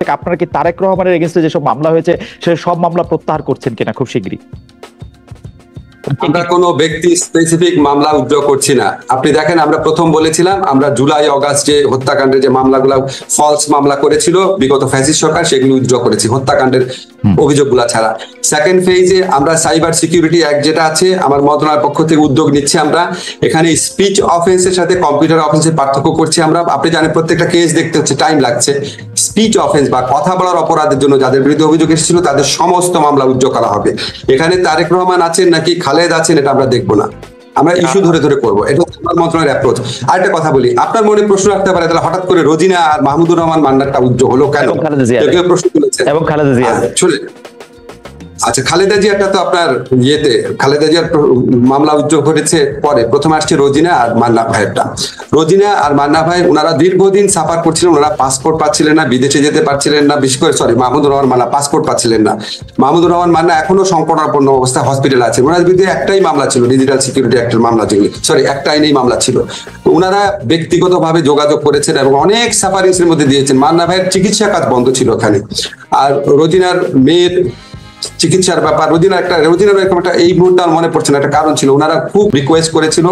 আপনারা কি তারেক রহমানের এগেইনস্টে যেসব মামলা হয়েছে সে সব মামলা প্রত্যাহার করছেন কিনা খুব শীঘ্রই? আমরা কোনো ব্যক্তি স্পেসিফিক মামলা উইথড্র করছি না। আপনি দেখেন, আমরা প্রথম বলেছিলাম আমরা জুলাই অগাস্ট যে হত্যাকাণ্ডের যে মামলাগুলো ফলস মামলা করেছিল বিগত ফ্যাসিস্ট সরকার, সেগুলো উইথড্র করেছি হত্যাকাণ্ডের অভিযোগগুলো ছাড়া। সেকেন্ড ফেজে আমরা সাইবার সিকিউরিটি অ্যাক্ট যেটা আছে আমার মন্ত্রণালয়ের পক্ষ থেকে উদ্যোগ নিচ্ছি। আমরা এখানে স্পিচ অফেন্সের সাথে কম্পিউটার অফেন্সের পার্থক্য করছি। আমরা, আপনি জানেন, প্রত্যেকটা কেস দেখতে হচ্ছে টাইম লাগছে। স্পিচ অফেন্স বা কথা বলার অপরাধের জন্য যাদের বিরুদ্ধে অভিযোগ এসেছিল তাদের সমস্ত মামলা উইথড্র করা হবে। এখানে তারেক রহমান আছেন নাকি খালেদ আছেন এটা আমরা দেখবো না, আমরা ইস্যু ধরে ধরে করবো। এটা আমার মন্ত্রণালয়ের অ্যাপ্রোচ। আরেকটা কথা বলি, আপনার মনে প্রশ্ন রাখতে পারে তাহলে হঠাৎ করে রোজিনা আর মাহমুদুর রহমান মান্নারটা উইথড্র হলো কেন? প্রশ্ন তুলেছে এবং খালেদা জিয়া। আচ্ছা, খালেদা জিয়াটা তো আপনার ইয়েতে খালেদা জিয়ার মামলা উদ্যোগ করেছে পরে। প্রথমে আসছে রোজিনা আর মান্না ভাইয়েরটা। রোজিনা আর মান্না ভাই ওনারা দীর্ঘদিন সাফার করছিলেন, ওনারা পাসপোর্ট পাচ্ছিলেন না, বিদেশে যেতে পারছিলেন না। বিশেষ করে মাহমুদুর রহমান মান্না পাসপোর্ট পাচ্ছিলেন না। মাহমুদুর রহমান মান্না এখনো সংকটাপন্ন অবস্থায় হসপিটালে আছেন। ওনার বিরুদ্ধে একটাই মামলা ছিল, ডিজিটাল সিকিউরিটি অ্যাক্টের মামলা, যেগুলি একটা আইনেই মামলা ছিল। ওনারা ব্যক্তিগতভাবে যোগাযোগ করেছেন এবং অনেক সাফারিংসের মধ্যে দিয়েছেন। মান্না ভাইয়ের চিকিৎসা কাজ বন্ধ ছিল ওখানে। আর রোজিনার মেয়ের চিকিৎসার ব্যাপার, রোজিনার এরকম একটা, এই মুহূর্তে আমার মনে পড়ছে না, একটা কারণ ছিল। ওনারা খুব রিকোয়েস্ট করেছিল,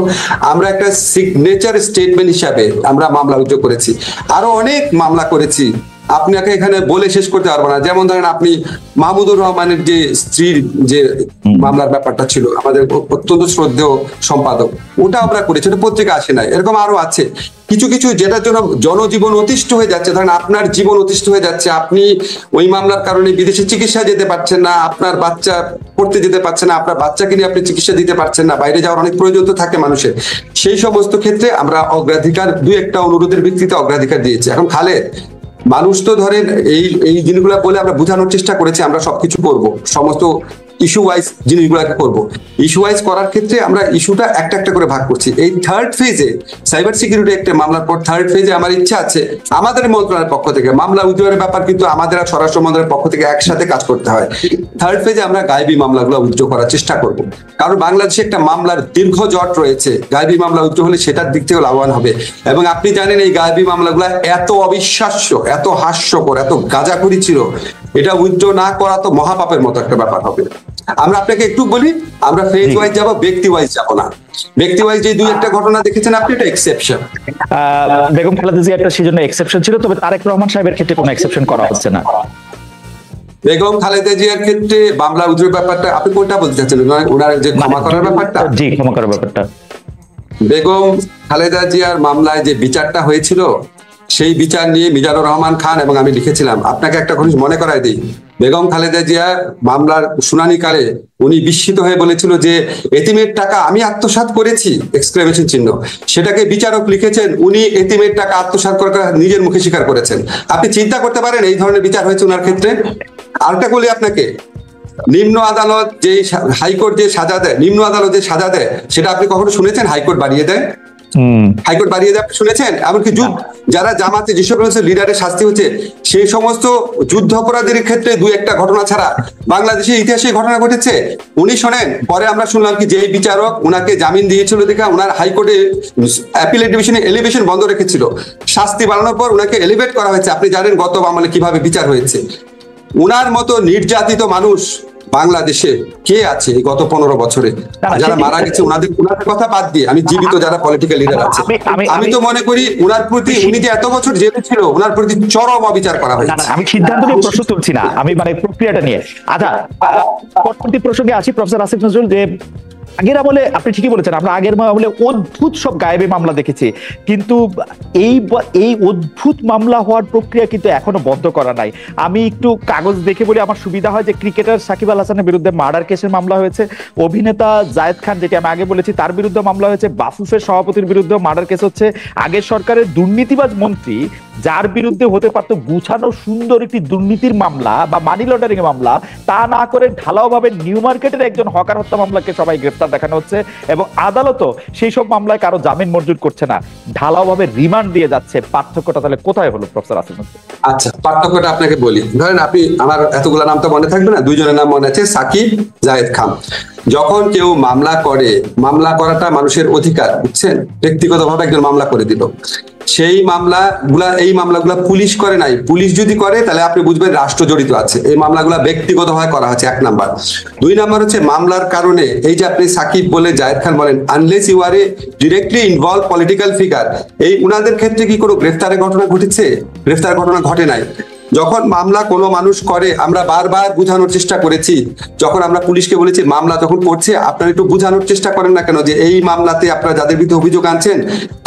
আমরা একটা সিগনেচার স্টেটমেন্ট হিসাবে আমরা মামলা উদ্যোগ করেছি। আরো অনেক মামলা করেছি, আপনাকে এখানে বলে শেষ করতে পারবো না। যেমন ধরেন আপনি মাহমুদুর রহমানের যে স্ত্রীর যে মামলার ব্যাপারটা ছিল, আমাদের অত্যন্ত শ্রদ্ধেয় সম্পাদক, ওটা আমরা করেছি, ওটা পত্রিকা আসে নাই। এরকম আরো আছে কিছু কিছু যেটার জন্য জনজীবন অতিষ্ঠ হয়ে যাচ্ছে। ধরেন আপনার জীবন অতিষ্ঠ হয়ে যাচ্ছে, আপনি ওই মামলার কারণে বিদেশে চিকিৎসা যেতে পারছেন না, আপনার বাচ্চা পড়তে যেতে পারছেন না, আপনার বাচ্চাকে নিয়ে আপনি চিকিৎসা দিতে পারছেন না, বাইরে যাওয়ার অনেক প্রয়োজন তো থাকে মানুষের। সেই সমস্ত ক্ষেত্রে আমরা অগ্রাধিকার, দুই একটা অনুরোধের ভিত্তিতে অগ্রাধিকার দিয়েছি। এখন খালেদ মানুষ তো ধরেন এই জিনিসগুলো বলে আমরা বোঝানোর চেষ্টা করেছি আমরা সবকিছু করব, সমস্ত ইস্যু ওয়াইজ জিনিসগুলোকে করবো। ইস্যু ওয়াইজ করার ক্ষেত্রে আমরা ইস্যুটা একটা একটা করে ভাগ করছি। এই থার্ড ফেজে সাইবার সিকিউরিটি একটা মামলার পর থার্ড ফেজে আমার ইচ্ছা আছে আমাদের মন্ত্রণালয়ের পক্ষ থেকে মামলা উদ্যোগের ব্যাপার, কিন্তু আমাদের আর স্বরাষ্ট্র মন্ত্রণালয়ের পক্ষ থেকে একসাথে কাজ করতে হয়। থার্ড ফেজে আমরা গায়েবী মামলাগুলো উদ্যোগ করার চেষ্টা করব, কারণ বাংলাদেশে একটা মামলার দীর্ঘ জট রয়েছে। গায়েবী মামলা উদ্যোগ হলে সেটার দিক থেকে লাভবান হবে। এবং আপনি জানেন এই গায়েবী মামলাগুলো এত অবিশ্বাস্য, এত হাস্যকর, এত গাঁজাখুরি ছিল, এটা উইথড্র না করা তো মহাপাপের মতো একটা ব্যাপার হবে। আমরা আপনাকে একটু বলি, আমরা ফেজ ওয়াইজ যাবো, ব্যক্তি ওয়াইজ যাবো না। ব্যক্তি ওয়াইজ যে দুই একটা ঘটনা দেখেছেন আপনি, এটা এক্সেপশন। বেগম খালেদা জিয়া একটা সেজন্য এক্সেপশন ছিল, তবে তারেক রহমান সাহেবের ক্ষেত্রে কোনো এক্সেপশন করা হচ্ছে না। বেগম খালেদা জিয়ার ক্ষেত্রে মামলা উদ্যোগের ব্যাপারটা আপনি কোনটা বলতে চাচ্ছেন? ওনার যে ক্ষমা করার ব্যাপারটা? জি, ক্ষমা করার ব্যাপারটা। বেগম খালেদা জিয়ার মামলায় যে বিচারটা হয়েছিল সেই বিচার নিয়ে মিজানুর রহমান খান এবং আমি লিখেছিলাম। আপনাকে একটা জিনিস মনে করাই দিই, বেগম খালেদা জিয়া মামলার শুনানিকালে উনি বিস্মিত হয়ে বলেছিল যে এতিমের টাকা আমি আত্মসাৎ করেছি, এক্সক্লেমেশন চিহ্ন। সেটাকে বিচারক লিখেছেন উনি এতিমের টাকা আত্মসাৎ করে নিজের মুখে স্বীকার করেছেন। আপনি চিন্তা করতে পারেন এই ধরনের বিচার হয়েছে ওনার ক্ষেত্রে। আরেকটা বলি আপনাকে, নিম্ন আদালত যে হাইকোর্ট যে সাজা দেয়, নিম্ন আদালত যে সাজা দেয়, সেটা আপনি কখনো শুনেছেন হাইকোর্ট বাড়িয়ে দেয়? হাইকোর্ট বাড়িয়ে দেয় শুনেছেন? এমনকি যারা জামাতে যেসব লিডারের শাস্তি হচ্ছে সেই সমস্ত যুদ্ধ অপরাধীর ক্ষেত্রে দুই একটা ঘটনা ছাড়া বাংলাদেশের ইতিহাসে ঘটনা ঘটেছে। উনি শোনেন, পরে আমরা শুনলাম কি যে বিচারক উনাকে জামিন দিয়েছিল দেখা উনার হাইকোর্টে অ্যাপিলেট ডিভিশনে এলিভেশন বন্ধ রেখেছিল, শাস্তি বাড়ানোর পর উনাকে এলিভেট করা হয়েছে। আপনি জানেন গত আমলে কিভাবে বিচার হয়েছে। উনার মতো নির্যাতিত মানুষ বাংলাদেশে কে আছে গত 15 বছরে? যারা মারা গেছে ওনাদের কথা বাদ দিয়ে আমি জীবিত যারা পলিটিক্যাল লিডার আছে, আমি তো মনে করি উনার প্রতি, উনি যে এত বছর জেলে ছিল, উনার প্রতি চরম অবিচার করা হয়েছে। আমি সিদ্ধান্ত নিয়ে প্রশ্ন তুলছি না, আমি মানে প্রক্রিয়াটা নিয়ে। আচ্ছা, পরবর্তী প্রসঙ্গে আসি। প্রফেসর আসিফ নজরুল, যে আগের আমলে আপনি ঠিকই বলেছেন, আমরা আগের আমলে অদ্ভুত সব গায়েবী মামলা দেখেছি, কিন্তু এই অদ্ভুত মামলা হওয়ার প্রক্রিয়া কিন্তু এখনো বন্ধ করা নাই। আমি একটু কাগজ দেখে বলি, আমার সুবিধা হয়, যে ক্রিকেটার সাকিব আল হাসানের বিরুদ্ধে মার্ডার কেসের মামলা হয়েছে, অভিনেতা জায়েদ খান, যেটি আমি আগে বলেছি, তার বিরুদ্ধে মামলা হয়েছে, বাফুফের সভাপতির বিরুদ্ধে মার্ডার কেস হচ্ছে, আগের সরকারের দুর্নীতিবাজ মন্ত্রী যার বিরুদ্ধে হতে পারত গুছানো সুন্দর একটি দুর্নীতির মামলা বা মানি লন্ডারিং এর মামলা, তা না করে ঢালাও ভাবে নিউ মার্কেটের একজন হকার হত্যা মামলাকে সবাই গ্রেফতার দেখানো হচ্ছে, এবং আদালতও সেই সব মামলায় কারো জামিন মঞ্জুর করছে না, ঢালাও ভাবে রিমান্ড দিয়ে যাচ্ছে। পার্থক্যটা তাহলে কোথায় হলো প্রফেসর আসিফ? আচ্ছা, পার্থক্যটা আপনাকে বলি। ধরেন আপনি, আমার এতগুলা নাম তো মনে থাকবে না, দুইজনের নাম মনে আছে, সাকিব, জায়েদ খান। যখন কেউ মামলা করে, মামলা করাটা মানুষের অধিকার, বুঝছেন? ব্যক্তিগতভাবে একজন মামলা করে দিল, সেই এই মামলাগুলা পুলিশ করে নাই। পুলিশ যদি করে তাহলে আপনি বুঝবেন রাষ্ট্র জড়িত আছে। এই মামলাগুলা ব্যক্তিগতভাবে করা হচ্ছে, 1 নাম্বার। 2 নাম্বার হচ্ছে মামলার কারণে, এই যে আপনি সাকিব বলে জায়েদ খান বলেন, unless you are a directly involve political figure, এই উনাদের ক্ষেত্রে কি কোনো গ্রেফতারের ঘটনা ঘটেছে? গ্রেফতার ঘটনা ঘটে নাই। যখন মামলা কোনো মানুষ করে, আমরা বারবার বোঝানোর চেষ্টা করেছি, যখন আমরা পুলিশকে বলেছি মামলা যখন করছে আপনারা একটু বোঝানোর চেষ্টা করেন না কেন, যে এই মামলাতে আপনারা যাদের বিরুদ্ধে অভিযোগ আনছেন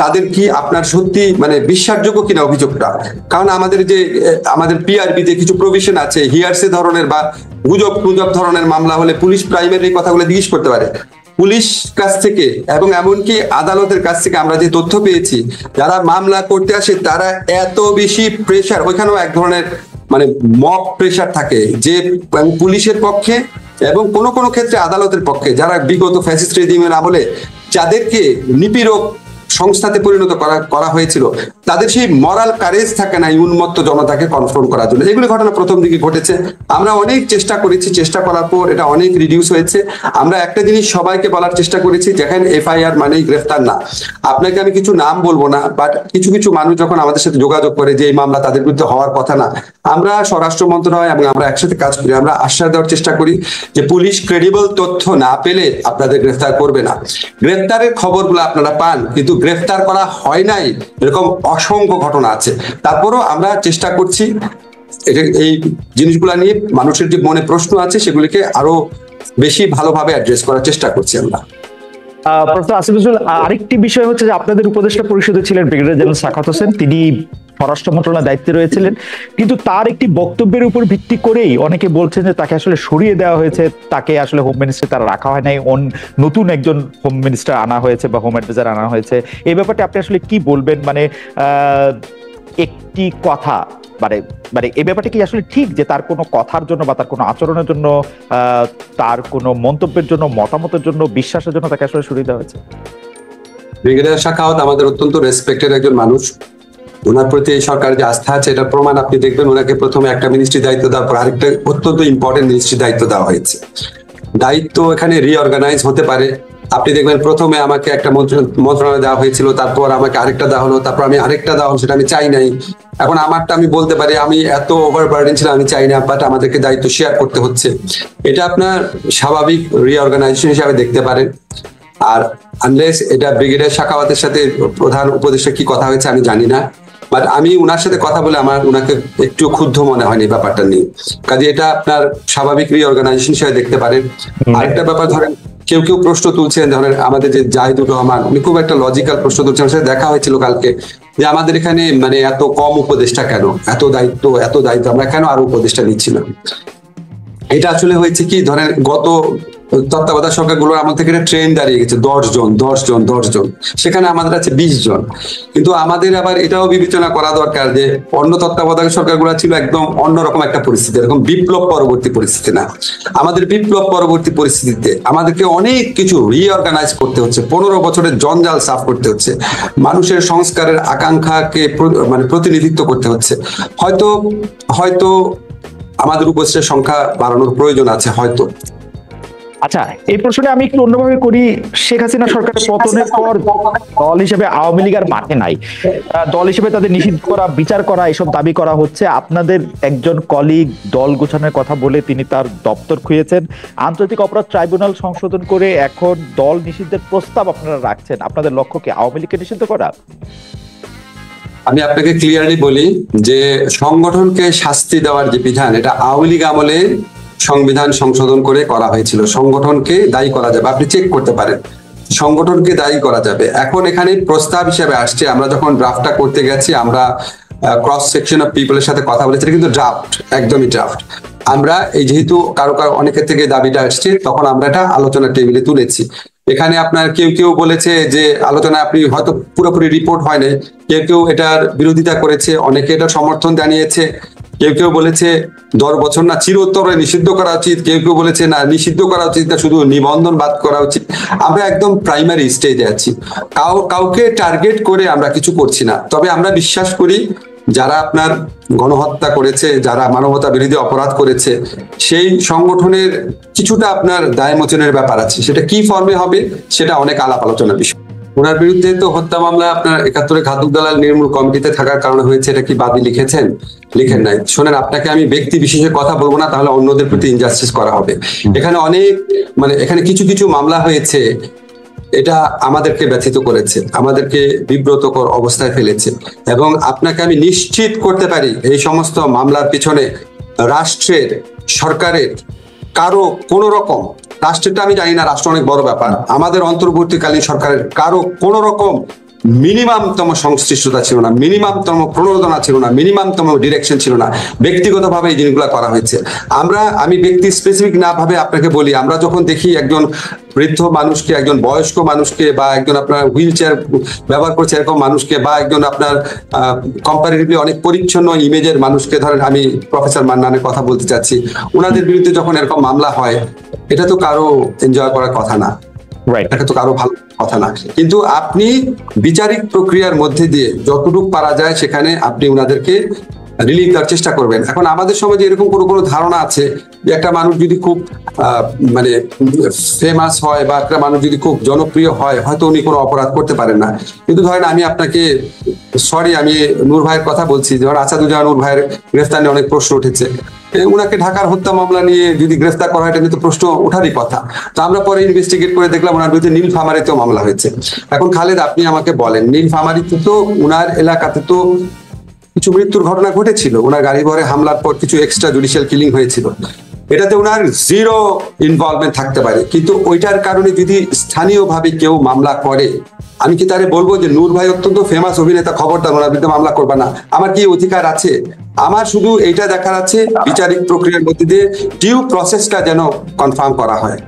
তাদের কি আপনার সত্যি মানে বিশ্বাসযোগ্য কিনা অভিযোগটা। কারণ আমাদের পিআরবিতে কিছু প্রভিশন আছে, হিয়ারসে ধরনের বা গুজব ধরনের মামলা হলে পুলিশ প্রাইমারি কথাগুলো জিজ্ঞেস করতে পারে। পুলিশ কাছ থেকে এবং এমনকি আদালতের কাছ থেকে আমরা যে তথ্য পেয়েছি, যারা মামলা করতে আসে তারা এত বেশি প্রেশার, ওইখানেও এক ধরনের মানে মক প্রেশার থাকে, যে পুলিশের পক্ষে এবং কোনো কোনো ক্ষেত্রে আদালতের পক্ষে, যারা বিগত ফ্যাসিস্ট রেজিমের আমলে যাদেরকে নিপীড়ক সংস্থাতে পরিণত করা হয়েছিল, তাদের সেই মরাল কারেজ থাকে না উন্মত্ত জনতাকে কনফ্রন্ট করার জন্য। এগুলি ঘটনা প্রথম দিকে ঘটেছে। আমরা অনেক চেষ্টা করেছি, চেষ্টা করার পর এটা অনেক রিডিউস হয়েছে। আমরা একটা জিনিস সবাইকে বলার চেষ্টা করেছি, যেখানে এফআইআর মানেই গ্রেফতার না। আপনাকে আমি কিছু নাম বলবো না, বাট কিছু কিছু মানুষ যখন আমাদের সাথে যোগাযোগ করে যে এই মামলা তাদের বিরুদ্ধে হওয়ার কথা না, আমরা স্বরাষ্ট্র মন্ত্রণালয় এবং আমরা একসাথে কাজ করি, আমরা আশ্বাস দেওয়ার চেষ্টা করি যে পুলিশ ক্রেডিবল তথ্য না পেলে আপনাদের গ্রেফতার করবে না। গ্রেফতারের খবরগুলো আপনারা পান, কিন্তু গ্রেফতার করা হয় নাই এরকম অসংখ্য ঘটনা আছে। তারপরও আমরা চেষ্টা করছি এই জিনিসগুলো নিয়ে মানুষের যে মনে প্রশ্ন আছে সেগুলিকে আরো বেশি ভালোভাবে অ্যাড্রেস করার চেষ্টা করছি আমরা। প্রফেসর আসিফ নজরুল, আরেকটি বিষয় হচ্ছে যে আপনাদের উপদেষ্টা পরিষদে ছিলেন ব্রিগেডিয়ার জেনারেল সাখাওয়াত হোসেন, তিনি স্বরাষ্ট্র মন্ত্রণালয়ের দায়িত্বে রয়েছিলেন, কিন্তু তার একটি বক্তব্যের উপর ভিত্তি করেই অনেকে বলছেন যে তাকে আসলে সরিয়ে দেওয়া হয়েছে, তাকে আসলে হোম মিনিস্টার তারা রাখা হয় নাই, নতুন একজন হোম মিনিস্টার আনা হয়েছে বা হোম অ্যাডভাইজার আনা হয়েছে। এই ব্যাপারটা আপনি আসলে কি বলবেন? মানে একটি কথা মানে এই ব্যাপারটা কি আসলে ঠিক যে তার কোনো কথার জন্য বা তার কোনো আচরণের জন্য, তার কোনো মন্তব্যের জন্য, মতামতের জন্য, বিশ্বাসের জন্য তাকে আসলে সরিয়ে দেওয়া হয়েছে? ব্রিগেডিয়ার সাখাওয়াত আমাদের অত্যন্ত রেসপেক্টেড একজন মানুষ। ওনার প্রতি এই সরকারের যে আস্থা আছে এটার প্রমাণ আপনি দেখবেন, ওনাকে প্রথমে একটা মিনিস্ট্রি দায়িত্ব দেওয়ার পর আরেকটা অত্যন্ত ইম্পর্টেন্ট মিনিস্ট্রি দায়িত্ব দেওয়া হয়েছে। দায়িত্ব এখানে রিঅর্গানাইজ হতে পারে। আপনি দেখবেন প্রথমে আমাকে একটা মন্ত্রণালয় দেওয়া হয়েছিল, তারপর আমাকে আরেকটা দেওয়া হলো, তারপর আমি আরেকটা দেওয়া হলো, সেটা আমি চাই নাই। এখন আমারটা আমি বলতে পারি আমি এত ওভারবার্ডেন ছিলাম, আমি চাই না, বাট আমাদেরকে দায়িত্ব শেয়ার করতে হচ্ছে। এটা আপনার স্বাভাবিক রিঅর্গানাইজেশন হিসাবে দেখতে পারেন। আর আনলেস এটা ব্রিগেডিয়ার সাখাওয়াতের সাথে প্রধান উপদেষ্টা কি কথা হয়েছে আমি জানি না, বাট আমি উনার সাথে কথা বলে আমার উনাকে একটু ক্ষুব্ধ মনে হয়নি ব্যাপারটা নিয়ে। কাজে এটা আপনার স্বাভাবিক রিঅর্গানাইজেশন হিসেবে দেখতে পারেন। আরেকটা ব্যাপার ধরেন, কেউ কেউ প্রশ্ন তুলছেন, ধরেন আমাদের যে জাহিদুর রহমান, উনি খুব একটা লজিক্যাল প্রশ্ন তুলছেন। আমার সাথে দেখা হয়েছিল কালকে, যে আমাদের এখানে মানে এত কম উপদেষ্টা কেন, এত দায়িত্ব আমরা কেন আরো উপদেষ্টা নিচ্ছি না। এটা আসলে হয়েছে কি, ধরেন গত তত্ত্বাবধায়ক সরকারগুলোর আমল থেকে ট্রেন দাঁড়িয়ে গেছে 10 জন, সেখানে আমাদের আছে 20 জন। কিন্তু আমাদের আবার এটাও বিবেচনা করা দরকার যে অন্য তত্ত্বাবধায়ক সরকারগুলো ছিল একদম অন্যরকম একটা পরিস্থিতি, এরকম বিপ্লব পরবর্তী পরিস্থিতি না। আমাদের বিপ্লব পরবর্তী পরিস্থিতিতে আমাদেরকে অনেক কিছু রিঅর্গানাইজ করতে হচ্ছে, 15 বছরের জঞ্জাল সাফ করতে হচ্ছে, মানুষের সংস্কারের আকাঙ্ক্ষাকে মানে প্রতিনিধিত্ব করতে হচ্ছে। হয়তো আমাদের উপদেষ্টার সংখ্যা বাড়ানোর প্রয়োজন আছে হয়তো। আচ্ছা, এই প্রশ্নে আমি একটু অন্যভাবে করি। শেখ হাসিনা সরকারের পতনের পর দল হিসেবে আওয়ামী লীগ আর মাঠে নাই, দল হিসেবে তাদের নিষিদ্ধ করা, বিচার করা, এসব দাবি করা হচ্ছে। আপনাদের একজন কলিগ দল গোছানোর কথা বলে তিনি তার দপ্তর খুঁজেছেন, আন্তর্জাতিক অপরাধ ট্রাইব্যুনাল সংশোধন করে এখন দল নিষিদ্ধের প্রস্তাব আপনারা রাখছেন। আপনাদের লক্ষ্য কি আওয়ামী লীগকে নিষিদ্ধ করা? আমি আপনাকে ক্লিয়ারলি বলি যে সংগঠনকে শাস্তি দেওয়ার যে বিধান, এটা আওয়ামী লীগ আমলে সংবিধান সংশোধন করে করা হয়েছিল। সংগঠনকে দায়ী করা যাবে, আপনি চেক করতে পারেন, সংগঠনকে দায়ী করা যাবে। এখন এখানে প্রস্তাব হিসেবে আসছে, আমরা যখন ড্রাফটটা করতে গেছি আমরা ক্রস সেকশন অফ পিপলের সাথে কথা বলেছি, কিন্তু ড্রাফট, একদমই ড্রাফট। আমরা এই যেহেতু কারো অনেকের থেকে দাবিটা আসছে, তখন আমরা এটা আলোচনার টেবিলে তুলেছি। এখানে আপনার কেউ বলেছে যে আলোচনা আপনি হয়তো পুরোপুরি রিপোর্ট হয় নাই, কেউ এটার বিরোধিতা করেছে, অনেকে এটা সমর্থন জানিয়েছে। কেউ বলেছে 10 বছর না চিরতরে নিষিদ্ধ করা উচিত, কেউ বলেছে না নিষিদ্ধ করা উচিত না, শুধু নিবন্ধন বাদ করা উচিত। আমরা একদম প্রাইমারি স্টেজে আছি, কাউকে টার্গেট করে আমরা কিছু করছি না। তবে আমরা বিশ্বাস করি যারা আপনার গণহত্যা করেছে, যারা মানবতা বিরোধী অপরাধ করেছে, সেই সংগঠনের কিছুটা আপনার দায়মোচনের ব্যাপার আছে। সেটা কি ফর্মে হবে সেটা অনেক আলাপ আলোচনার বিষয়। ওনার বিরুদ্ধে তো হত্যা মামলা আপনার ৭১ ঘাতক দালাল নির্মূল কমিটিতে থাকার কারণে হয়েছে, এটা কি বাদী লিখেছেন? লিখেন নাই। শোনেন, আপনাকে আমি ব্যক্তি বিশেষে কথা বলবো না, তাহলে অন্যদের প্রতি ইনজাস্টিস করা হবে। এখানে অনেক এখানে কিছু কিছু মামলা হয়েছে, এটা আমাদেরকে ব্যথিত করেছে, আমাদেরকে বিব্রতকর অবস্থায় ফেলেছে, এবং আপনাকে আমি নিশ্চিত করতে পারি এই সমস্ত মামলার পিছনে রাষ্ট্রের, সরকারের কারো কোন রকম, রাষ্ট্রটা আমি জানি না, রাষ্ট্র অনেক বড় ব্যাপার, আমাদের অন্তর্বর্তীকালীন সরকারের কারো কোন রকম মিনিমামতম সংশ্লিষ্টতা ছিল না, মিনিমামতম প্রণোদনা ছিল না, মিনিমামতম ডিরেকশন ছিল না। ব্যক্তিগতভাবে এই জিনিসগুলো করা হয়েছে। আমি ব্যক্তি স্পেসিফিক না ভাবে আপনাকে বলি, আমরা যখন দেখি একজন বৃদ্ধ মানুষকে, একজন বয়স্ক মানুষকে, বা একজন আপনার হুইল চেয়ার ব্যবহার করছে এরকম মানুষকে, বা একজন আপনার কম্পারেটিভলি অনেক পরিচ্ছন্ন ইমেজের মানুষকে, ধরেন আমি প্রফেসর মান্নানের কথা বলতে চাচ্ছি, ওনাদের বিরুদ্ধে যখন এরকম মামলা হয়, এটা তো কারো এনজয় করার কথা না, এটা তো কারো ভালো কথা না। কিন্তু আপনি বিচারিক প্রক্রিয়ার মধ্যে দিয়ে যতটুকু পারা যায় সেখানে আপনি ওনাদেরকে রিলিভ দেওয়ার চেষ্টা করবেন। এখন আমাদের সমাজে এরকম কোনো ধারণা আছে যে একটা মানুষ যদি খুব ফেমাস হয়, বা একটা মানুষ যদি খুব জনপ্রিয় হয়, হয়তো উনি কোনো অপরাধ করতে পারেন না। কিন্তু ধরেন আমি আপনাকে, আমি নূর ভাইয়ের কথা বলছি, ধরেন আসাদুজ্জামান নূর ভাইয়ের গ্রেফতার নিয়ে অনেক প্রশ্ন উঠেছে। উনাকে ঢাকার হত্যা মামলা নিয়ে যদি গ্রেফতার করা হয়, এটা নিয়ে তো প্রশ্ন ওঠারই কথা। তো আমরা পরে ইনভেস্টিগেট করে দেখলাম ওনার বিরুদ্ধে নীলফামারীতেও মামলা হয়েছে। এখন খালেদ, আপনি আমাকে বলেন, নীলফামারীতে তো উনার এলাকাতে তো কিছু মৃত্যুর ঘটনা ঘটেছিল, ওনার গাড়ি ভরে হামলার পর কিছু এক্সট্রা জুডিশিয়াল কিলিং হয়েছিল, এটাতে ওনার জিরো ইনভলভমেন্ট থাকতে পারে। কিন্তু ওইটার কারণে যদি স্থানীয়ভাবে কেউ মামলা করে, আমি কি তারে বলবো যে নূর ভাই অত্যন্ত ফেমাস অভিনেতা, খবরদার ওনার বিরুদ্ধে মামলা করবে না? আমার কি অধিকার আছে? আমার শুধু এইটা দেখার আছে বিচারিক প্রক্রিয়ার মধ্যে দিয়ে ডিউ প্রসেসটা যেন কনফার্ম করা হয়।